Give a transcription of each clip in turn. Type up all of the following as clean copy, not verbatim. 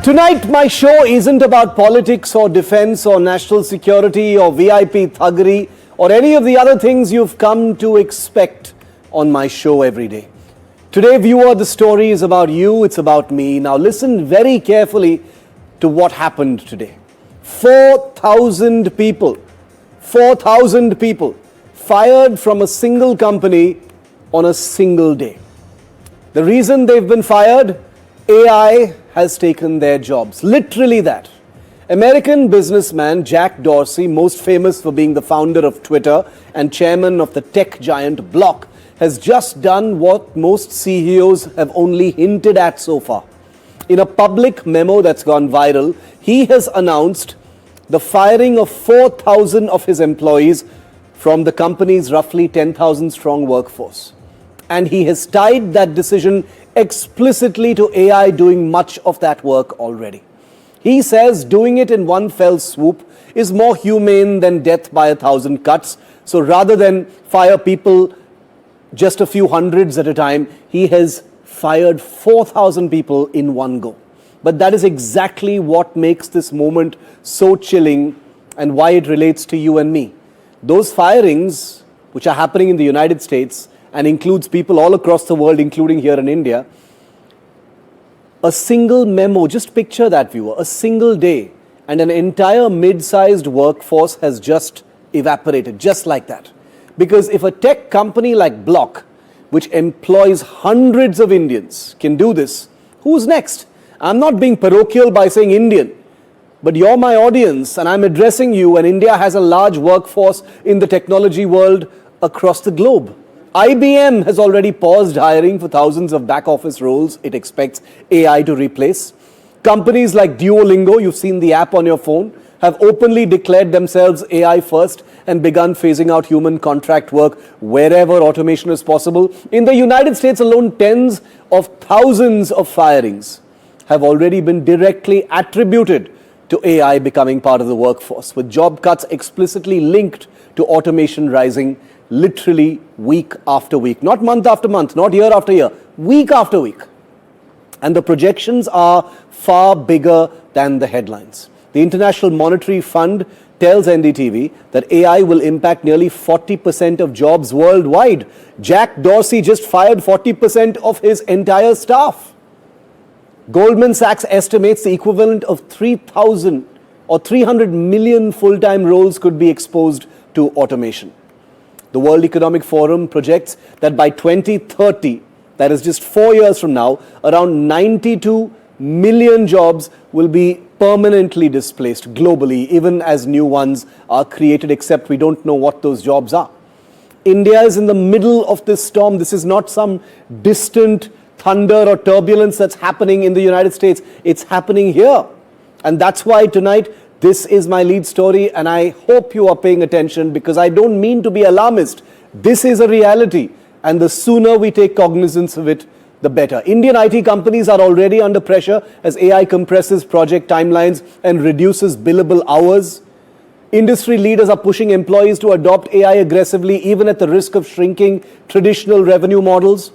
Tonight, my show isn't about politics or defense or national security or VIP thuggery or any of the other things you've come to expect on my show every day. Today, viewer, the story is about you, it's about me. Now listen very carefully to what happened today. 4,000 people fired from a single company on a single day. The reason they've been fired? AI has taken their jobs. Literally that. American businessman Jack Dorsey, most famous for being the founder of Twitter and chairman of the tech giant Block, has just done what most CEOs have only hinted at so far. In a public memo that's gone viral, he has announced the firing of 4,000 of his employees from the company's roughly 10,000 strong workforce. And he has tied that decision explicitly to AI doing much of that work already. He says doing it in one fell swoop is more humane than death by 1,000 cuts. So rather than fire people just a few hundreds at a time, he has fired 4,000 people in one go. But that is exactly what makes this moment so chilling and why it relates to you and me. Those firings, which are happening in the United States, and includes people all across the world, including here in India, a single memo, just picture that, viewer, a single day, and an entire mid-sized workforce has just evaporated, just like that. Because if a tech company like Block, which employs hundreds of Indians, can do this, who's next? I'm not being parochial by saying Indian, but you're my audience, and I'm addressing you, and India has a large workforce in the technology world across the globe. IBM has already paused hiring for thousands of back office roles it expects AI to replace. Companies like Duolingo, you've seen the app on your phone, have openly declared themselves AI first and begun phasing out human contract work wherever automation is possible. In the United States alone, tens of thousands of firings have already been directly attributed to AI becoming part of the workforce, with job cuts explicitly linked to automation rising literally week after week, not month after month, not year after year, week after week. And the projections are far bigger than the headlines. The International Monetary Fund tells NDTV that AI will impact nearly 40% of jobs worldwide. Jack Dorsey just fired 40% of his entire staff. Goldman Sachs estimates the equivalent of 3,000 or 300 million full-time roles could be exposed to automation. The World Economic Forum projects that by 2030, that is just 4 years from now, around 92 million jobs will be permanently displaced globally, even as new ones are created, except we don't know what those jobs are. India is in the middle of this storm. This is not some distant thunder or turbulence that's happening in the United States. It's happening here. And that's why tonight, this is my lead story, and I hope you are paying attention because I don't mean to be alarmist. This is a reality, and the sooner we take cognizance of it, the better. Indian IT companies are already under pressure as AI compresses project timelines and reduces billable hours. Industry leaders are pushing employees to adopt AI aggressively, even at the risk of shrinking traditional revenue models.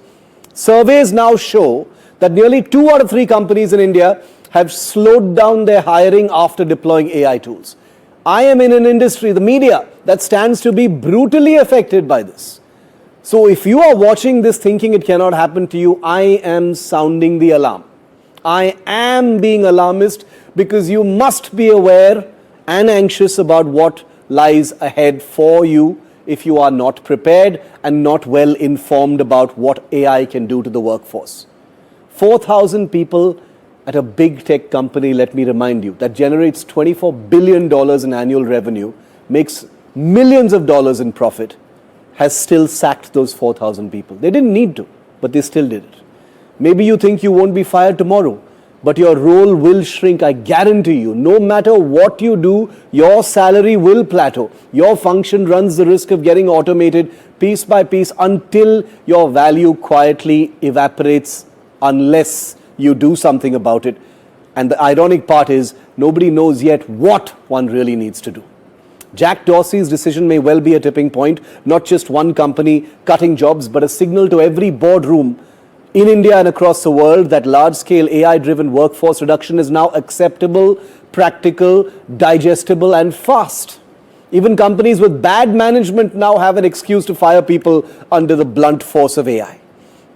Surveys now show that nearly 2 out of 3 companies in India have slowed down their hiring after deploying AI tools. I am in an industry, the media, that stands to be brutally affected by this. So if you are watching this thinking it cannot happen to you, I am sounding the alarm. I am being alarmist because you must be aware and anxious about what lies ahead for you if you are not prepared and not well informed about what AI can do to the workforce. 4,000 people at a big tech company, let me remind you, that generates $24 billion in annual revenue, makes millions of dollars in profit, has still sacked those 4,000 people. They didn't need to, but they still did it. Maybe you think you won't be fired tomorrow, but your role will shrink, I guarantee you. No matter what you do, your salary will plateau. Your function runs the risk of getting automated piece by piece until your value quietly evaporates unless you do something about it. And the ironic part is, nobody knows yet what one really needs to do. Jack Dorsey's decision may well be a tipping point, not just one company cutting jobs, but a signal to every boardroom in India and across the world that large-scale AI-driven workforce reduction is now acceptable, practical, digestible, and fast. Even companies with bad management now have an excuse to fire people under the blunt force of AI.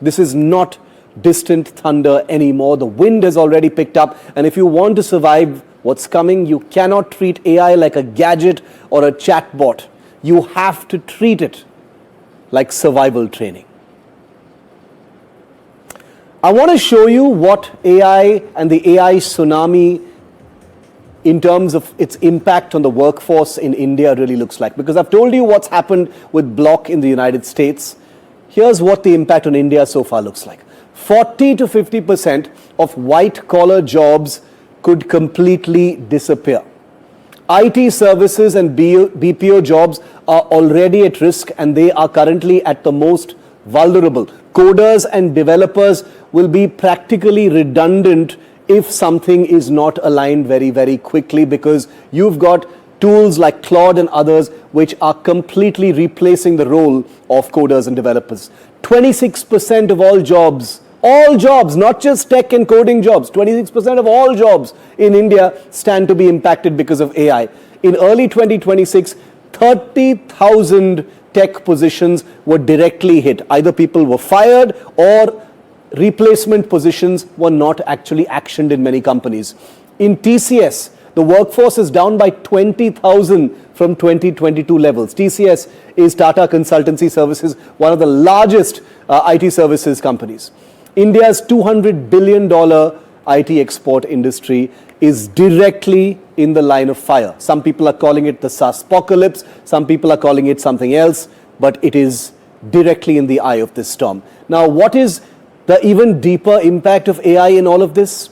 This is not distant thunder anymore. The wind has already picked up, and if you want to survive what's coming, you cannot treat AI like a gadget or a chatbot. You have to treat it like survival training. I want to show you what AI and the AI tsunami in terms of its impact on the workforce in India really looks like. Because I've told you what's happened with Block in the United States. Here's what the impact on India so far looks like. 40 to 50% of white-collar jobs could completely disappear. IT services and BPO jobs are already at risk, and they are currently at the most vulnerable. Coders and developers will be practically redundant if something is not aligned very, very quickly, because you've got tools like Claude and others which are completely replacing the role of coders and developers. 26% of all jobs, not just tech and coding jobs, 26% of all jobs in India stand to be impacted because of AI. In early 2026, 30,000 tech positions were directly hit. Either people were fired or replacement positions were not actually actioned in many companies. In TCS, the workforce is down by 20,000 from 2022 levels. TCS is Tata Consultancy Services, one of the largest IT services companies. India's $200 billion IT export industry is directly in the line of fire. Some people are calling it the SaaSpocalypse, some people are calling it something else, but it is directly in the eye of this storm. Now, what is the even deeper impact of AI in all of this?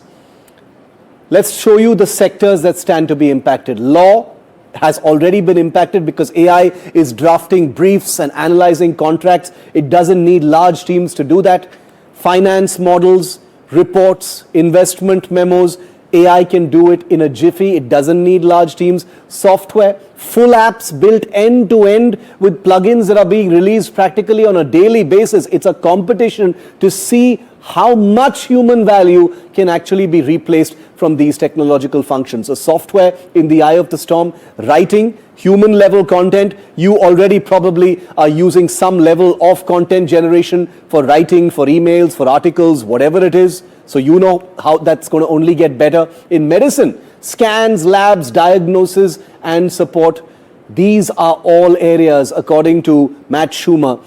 Let's show you the sectors that stand to be impacted. Law has already been impacted because AI is drafting briefs and analyzing contracts. It doesn't need large teams to do that. Finance models, reports, investment memos, AI can do it in a jiffy. It doesn't need large teams. Software, full apps built end to end with plugins that are being released practically on a daily basis. It's a competition to see how much human value can actually be replaced from these technological functions. So software in the eye of the storm, writing, human level content. You already probably are using some level of content generation for writing, for emails, for articles, whatever it is. So you know how that's going to only get better. In medicine, scans, labs, diagnosis, and support. These are all areas, according to Matt Schumer,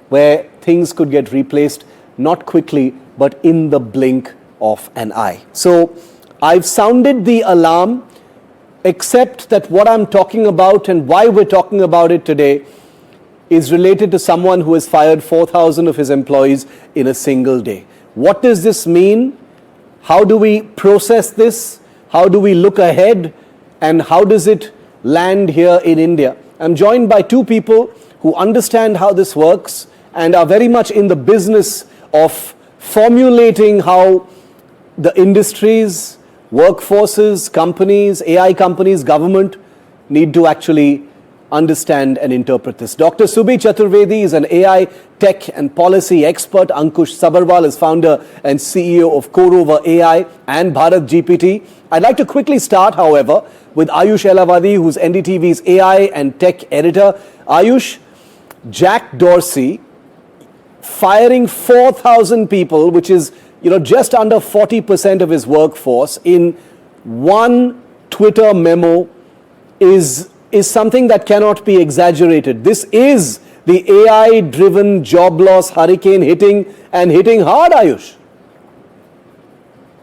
where things could get replaced, not quickly, but in the blink of an eye. So I've sounded the alarm, except that what I'm talking about and why we're talking about it today is related to someone who has fired 4,000 of his employees in a single day. What does this mean? How do we process this? How do we look ahead? And how does it land here in India? I'm joined by two people who understand how this works and are very much in the business of formulating how the industries, workforces, companies, AI companies, government need to actually understand and interpret this. Dr. Subhi Chaturvedi is an AI tech and policy expert. Ankush Sabharwal is founder and CEO of Coreover AI and Bharat GPT. I'd like to quickly start, however, with Ayush Elavadi, who's NDTV's AI and tech editor. Ayush, Jack Dorsey firing 4,000 people, which is just under 40% of his workforce, in one Twitter memo is something that cannot be exaggerated. This is the AI-driven job loss hurricane hitting hard, Ayush.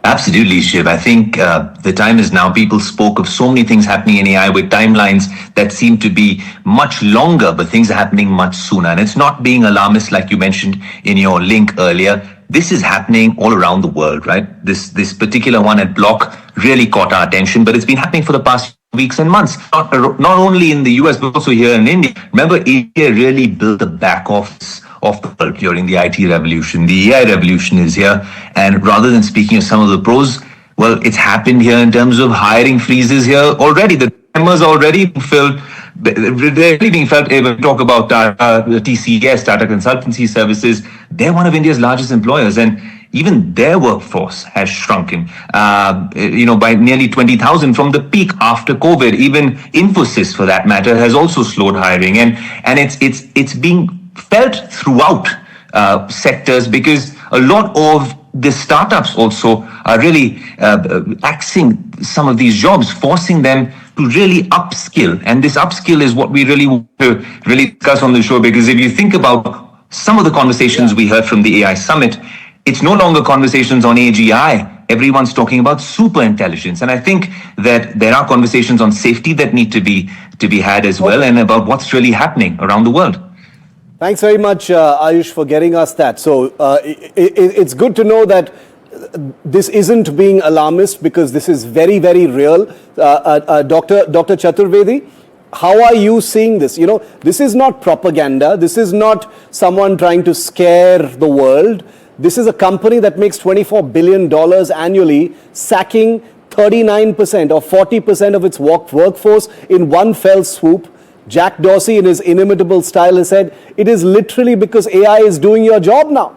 Absolutely, Shiv. I think the time is now. People spoke of so many things happening in AI with timelines that seem to be much longer, but things are happening much sooner. And it's not being alarmist like you mentioned in your link earlier. This is happening all around the world, right? This particular one at Block really caught our attention, but it's been happening for the past weeks and months, not only in the US, but also here in India. Remember, India really built the back office of the world during the IT revolution. The AI revolution is here. And rather than speaking of some of the pros, well, it's happened here in terms of hiring freezes here already. The members already filled. They're really being felt. When we talk about TCS, Tata Consultancy Services, they're one of India's largest employers, and even their workforce has shrunken, by nearly 20,000 from the peak after COVID. Even Infosys, for that matter, has also slowed hiring, and it's being felt throughout sectors, because a lot of the startups also are really axing some of these jobs, forcing them to really upskill. And this upskill is what we really want to really discuss on the show, because if you think about some of the conversations we heard from the AI summit, it's no longer conversations on AGI. Everyone's talking about super intelligence. And I think that there are conversations on safety that need to be had as well, and about what's really happening around the world. Thanks very much, Ayush, for getting us that. So it's good to know that this isn't being alarmist, because this is very, very real. Dr. Chaturvedi, how are you seeing this? You know, this is not propaganda. This is not someone trying to scare the world. This is a company that makes $24 billion annually, sacking 39% or 40% of its workforce in one fell swoop. Jack Dorsey, in his inimitable style, has said, it is literally because AI is doing your job now.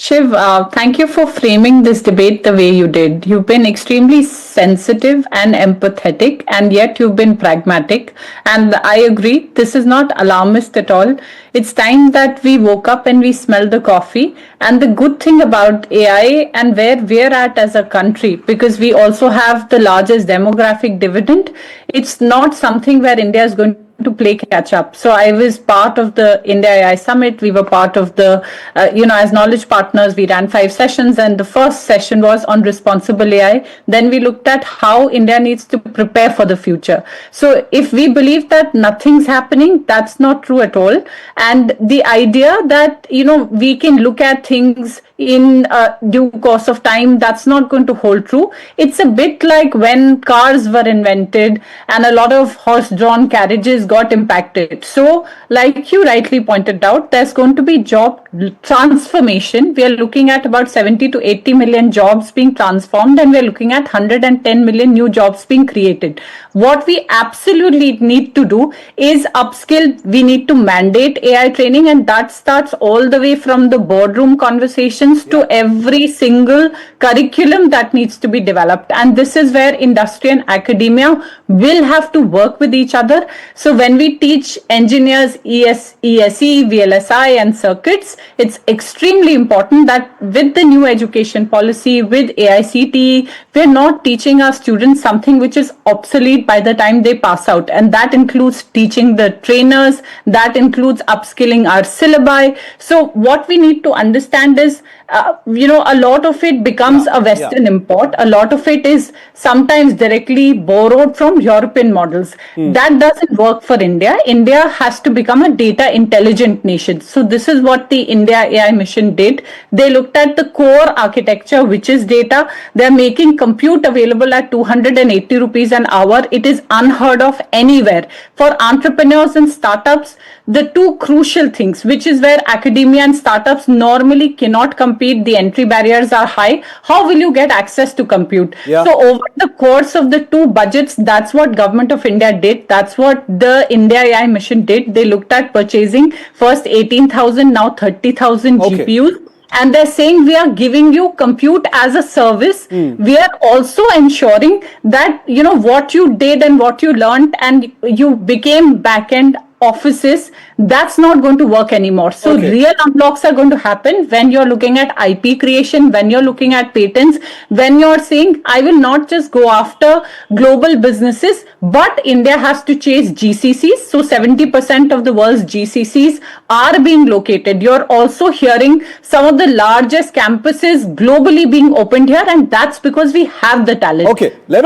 Shiv, thank you for framing this debate the way you did. You've been extremely sensitive and empathetic, and yet you've been pragmatic. And I agree, this is not alarmist at all. It's time that we woke up and we smelled the coffee. And the good thing about AI and where we're at as a country, because we also have the largest demographic dividend, it's not something where India is going to play catch up. So I was part of the India AI Summit. We were part of the, as knowledge partners, we ran 5 sessions, and the first session was on responsible AI. Then we looked at how India needs to prepare for the future. So if we believe that nothing's happening, that's not true at all. And the idea that, we can look at things in due course of time, that's not going to hold true. It's a bit like when cars were invented and a lot of horse-drawn carriages got impacted. So like you rightly pointed out, there's going to be job transformation. We are looking at about 70 to 80 million jobs being transformed, and we're looking at 110 million new jobs being created. What we absolutely need to do is upskill. We need to mandate AI training, and that starts all the way from the boardroom conversations to every single curriculum that needs to be developed. And this is where industry and academia will have to work with each other. So when we teach engineers ESE, VLSI and circuits, it's extremely important that with the new education policy, with AICTE, we're not teaching our students something which is obsolete by the time they pass out. And that includes teaching the trainers, that includes upskilling our syllabi. So what we need to understand is, a lot of it becomes a Western import. A lot of it is sometimes directly borrowed from European models. That doesn't work for India. India has to become a data intelligent nation. So this is what the India AI mission did. They looked at the core architecture, which is data. They're making compute available at 280 rupees an hour. It is unheard of anywhere. For entrepreneurs and startups, the two crucial things, which is where academia and startups normally cannot compete, the entry barriers are high. How will you get access to compute? So over the course of the 2 budgets, that's what Government of India did. That's what the India AI mission did. They looked at purchasing first 18,000, now 30,000 GPUs. And they're saying we are giving you compute as a service. We are also ensuring that, what you did and what you learned and you became back-end offices, that's not going to work anymore. So real unlocks are going to happen when you're looking at IP creation, when you're looking at patents, when you're saying, I will not just go after global businesses, but India has to chase GCCs. So 70% of the world's GCCs are being located. You're also hearing some of the largest campuses globally being opened here, and that's because we have the talent. Let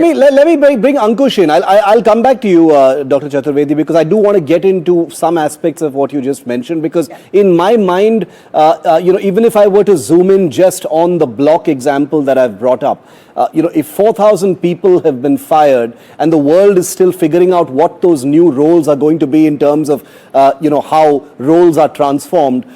me bring Ankush in. I'll come back to you, Dr. Chaturvedi, because I do want to get into some aspects of what you just mentioned, because in my mind, even if I were to zoom in just on the block example that I've brought up, if 4,000 people have been fired and the world is still figuring out what those new roles are going to be in terms of, how roles are transformed,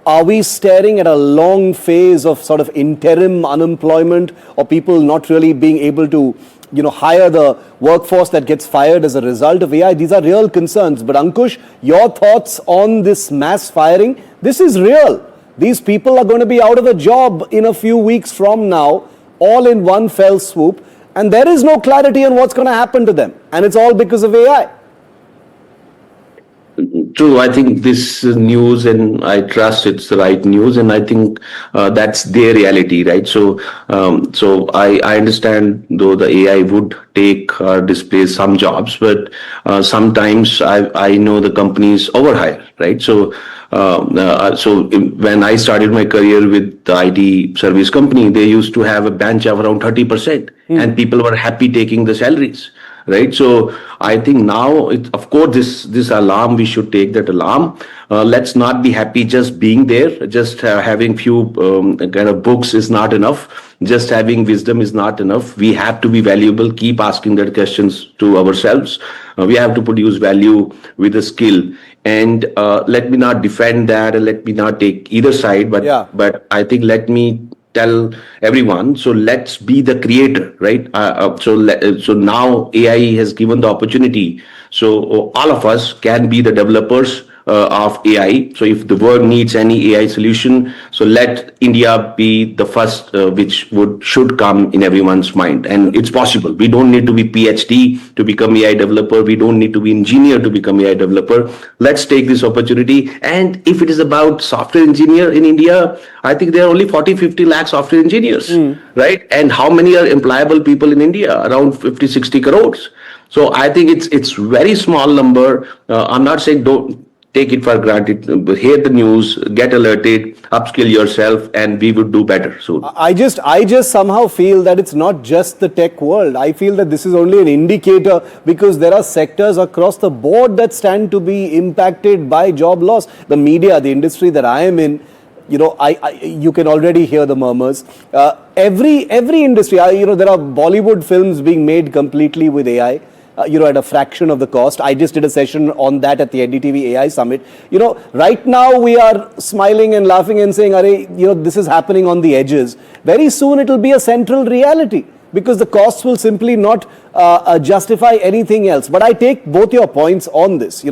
are we staring at a long phase of sort of interim unemployment, or people not really being able to hire the workforce that gets fired as a result of AI. These are real concerns. But Ankush, your thoughts on this mass firing? This is real. These people are going to be out of a job in a few weeks from now, all in one fell swoop. And there is no clarity on what's going to happen to them. And it's all because of AI. True. I think this news, and I trust it's the right news, and I think that's their reality, right? So, I understand though the AI would take or displace some jobs, but sometimes I know the companies overhire, right? So, when I started my career with the IT service company, they used to have a bench of around 30%, and people were happy taking the salaries. Right. So I think now, of course, this alarm, we should take that alarm. Let's not be happy just being there. Just having few kind of books is not enough. Just having wisdom is not enough. We have to be valuable. Keep asking that questions to ourselves. We have to produce value with a skill. And let me not defend that, and let me not take either side. But I think let me tell everyone, so let's be the creator, right? So now AI has given the opportunity, so all of us can be the developers of AI. So if the world needs any AI solution, so let India be the first which should come in everyone's mind. And it's possible. We don't need to be PhD to become AI developer. We don't need to be engineer to become AI developer. Let's take this opportunity. And if it is about software engineer in India, I think there are only 40-50 lakh software engineers, right? And how many are employable people in India? Around 50-60 crores. So I think it's very small number. I'm not saying don't take it for granted. Hear the news, get alerted, upskill yourself, and we would do better soon. I just somehow feel that it's not just the tech world. I feel that this is only an indicator, because there are sectors across the board that stand to be impacted by job loss. The media, the industry that I am in, you can already hear the murmurs. Every industry, there are Bollywood films being made completely with AI. At a fraction of the cost. I just did a session on that at the NDTV AI Summit. Right now we are smiling and laughing and saying, this is happening on the edges. Very soon it will be a central reality, because the costs will simply not justify anything else. But I take both your points on this.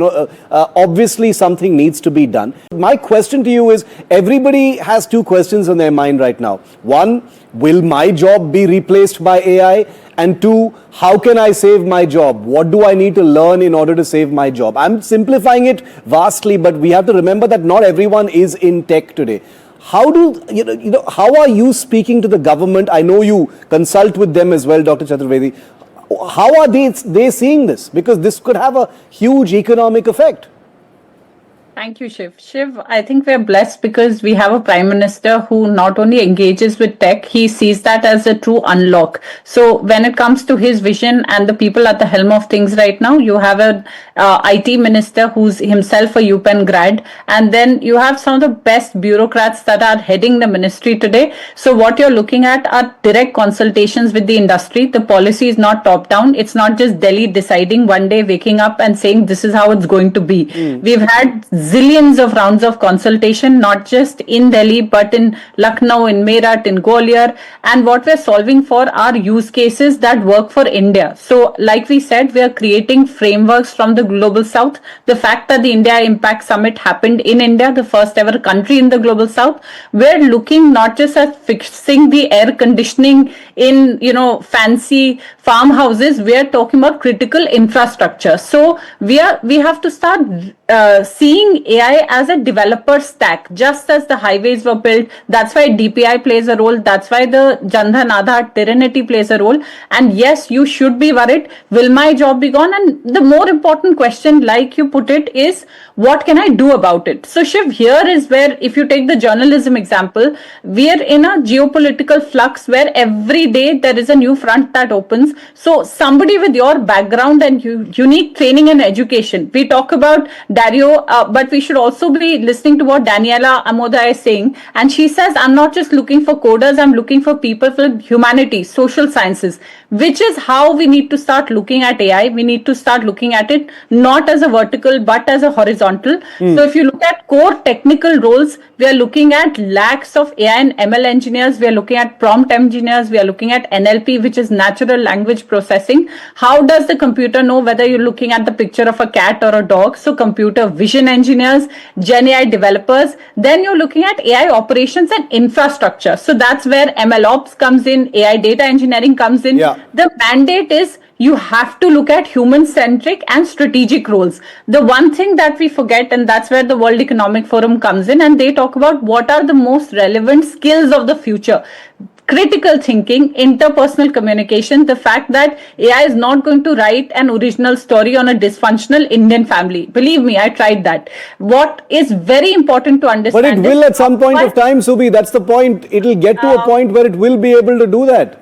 Obviously something needs to be done. My question to you is, everybody has two questions on their mind right now. One, will my job be replaced by AI? And two, how can I save my job? What do I need to learn in order to save my job? I'm simplifying it vastly, but we have to remember that not everyone is in tech today. How are you speaking to the government? I know you consult with them as well, Dr. Chaturvedi. How are they seeing this? Because this could have a huge economic effect. Thank you, Shiv. Shiv, I think we're blessed because we have a prime minister who not only engages with tech, he sees that as a true unlock. So when it comes to his vision and the people at the helm of things right now, you have an IT minister who's himself a UPenn grad, and then you have some of the best bureaucrats that are heading the ministry today. So what you're looking at are direct consultations with the industry. The policy is not top down. It's not just Delhi deciding one day, waking up and saying this is how it's going to be. We've had zillions of rounds of consultation, not just in Delhi, but in Lucknow, in Meerut, in Gwalior. And what we're solving for are use cases that work for India. So like we said, we are creating frameworks from the Global South. The fact that the India Impact Summit happened in India, the first ever country in the Global South, we're looking not just at fixing the air conditioning in, fancy farmhouses. We're talking about critical infrastructure. So we have to start seeing AI as a developer stack, just as the highways were built. That's why DPI plays a role. That's why the Jan Dhan Aadhaar Trinity plays a role. And yes, you should be worried. Will my job be gone? And the more important question, like you put it, is what can I do about it? So Shiv, here is where, if you take the journalism example, we are in a geopolitical flux where every day there is a new front that opens. So somebody with your background and unique training and education, we talk about Dario, but we should also be listening to what Daniela Amoda is saying. And she says, I'm not just looking for coders, I'm looking for people with humanities, social sciences, which is how we need to start looking at AI. We need to start looking at it not as a vertical, but as a horizontal. So if you look at core technical roles, we are looking at lakhs of AI and ML engineers. We are looking at prompt engineers. We are looking looking at NLP, which is natural language processing. How does the computer know whether you're looking at the picture of a cat or a dog? So computer vision engineers, Gen AI developers. Then you're looking at AI operations and infrastructure. So that's where MLOps comes in, AI data engineering comes in. Yeah. The mandate is you have to look at human-centric and strategic roles. The one thing that we forget, and that's where the World Economic Forum comes in, and they talk about what are the most relevant skills of the future. Critical thinking, interpersonal communication, the fact that AI is not going to write an original story on a dysfunctional Indian family. Believe me, I tried that. What is very important to understand. But it will at some point of time, Subi. That's the point. It'll get to a point where it will be able to do that.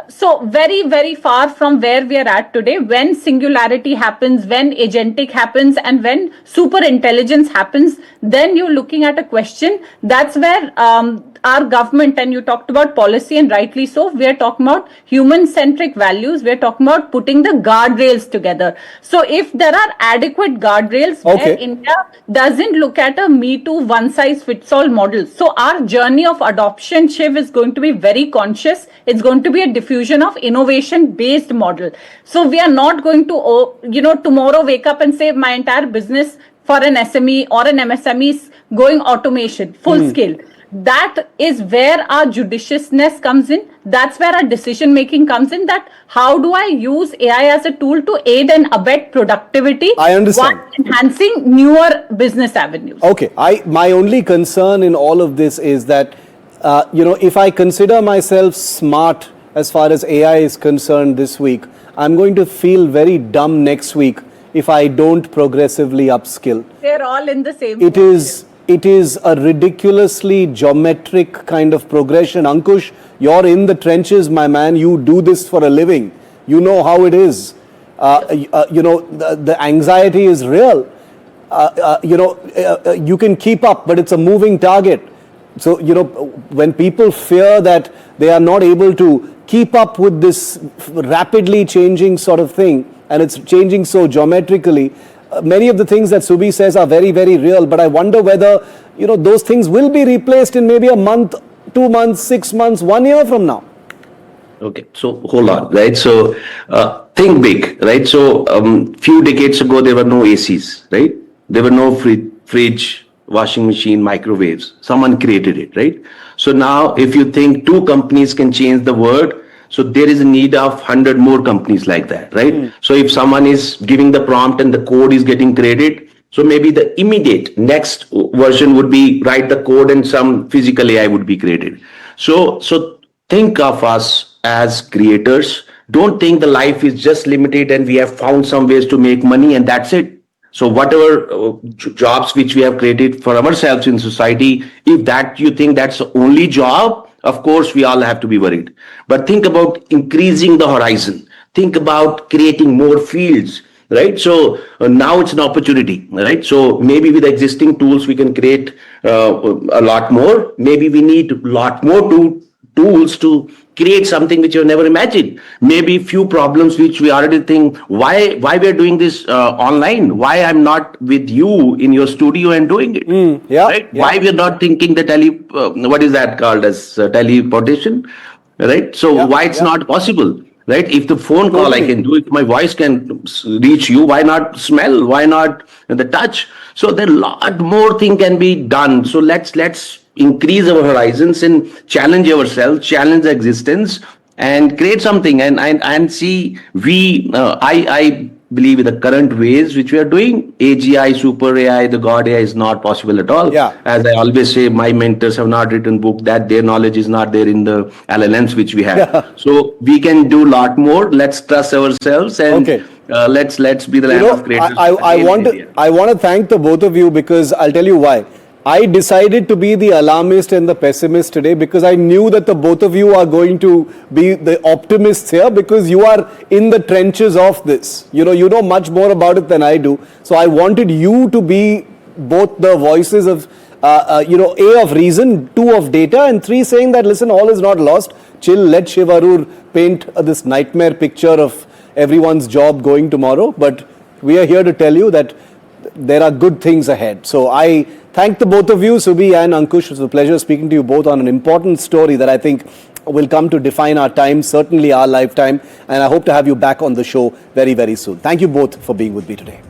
So very, very far from where we are at today. When singularity happens, when agentic happens, and when super intelligence happens, then you're looking at a question. That's where our government, and you talked about policy, and rightly so, we are talking about human-centric values. We are talking about putting the guardrails together. So if there are adequate guardrails where India doesn't look at a Me Too one-size-fits-all model. So our journey of adoption, Shiv, is going to be very conscious. It's going to be a diffusion of innovation-based model. So we are not going to, tomorrow wake up and say my entire business for an SME or an MSME is going automation, full scale. That is where our judiciousness comes in. That's where our decision making comes in. That how do I use AI as a tool to aid and abet productivity? I understand. While enhancing newer business avenues. Okay. My only concern in all of this is that, if I consider myself smart as far as AI is concerned this week, I'm going to feel very dumb next week if I don't progressively upskill. They're all in the same. It is a ridiculously geometric kind of progression. Ankush, you're in the trenches, my man. You do this for a living. You know how it is. The anxiety is real. You can keep up, but it's a moving target. So, when people fear that they are not able to keep up with this rapidly changing sort of thing, and it's changing so geometrically, many of the things that Subi says are very, very real, but I wonder whether, those things will be replaced in maybe a month, 2 months, 6 months, 1 year from now. Okay, so hold on, right? So think big, right? So few decades ago, there were no ACs, right? There were no fridge, washing machine, microwaves. Someone created it, right? So now if you think 2 companies can change the world, so there is a need of 100 more companies like that, right? So if someone is giving the prompt and the code is getting created, so maybe the immediate next version would be write the code and some physical AI would be created. So think of us as creators. Don't think the life is just limited and we have found some ways to make money and that's it. So whatever jobs which we have created for ourselves in society, if that you think that's the only job, of course, we all have to be worried. But think about increasing the horizon. Think about creating more fields, right? So now it's an opportunity, right? So maybe with existing tools, we can create a lot more. Maybe we need a lot more tools to create something which you've never imagined. Maybe few problems which we already think, why we are doing this online? Why I'm not with you in your studio and doing it? Right? Yeah. Why we are not thinking the what is that called as teleportation? Right? So why it's not possible? Right? If the phone call I can do, if my voice can reach you, why not smell? Why not the touch? So there a lot more thing can be done. So let's increase our horizons and challenge ourselves, challenge existence, and create something. And see, I believe in the current ways which we are doing, AGI, Super AI, the God AI is not possible at all. Yeah. As I always say, my mentors have not written book that their knowledge is not there in the LLMs which we have. Yeah. So we can do a lot more. Let's trust ourselves and let's be the land of creators. I want to thank the both of you because I'll tell you why. I decided to be the alarmist and the pessimist today because I knew that the both of you are going to be the optimists here because you are in the trenches of this. You know much more about it than I do. So I wanted you to be both the voices of, A, of reason, 2, of data, and 3, saying that, listen, all is not lost. Chill, let Shiv Arur paint this nightmare picture of everyone's job going tomorrow. But we are here to tell you that there are good things ahead. So I thank the both of you, Subi and Ankush. It was a pleasure speaking to you both on an important story that I think will come to define our time, certainly our lifetime. And I hope to have you back on the show very, very soon. Thank you both for being with me today.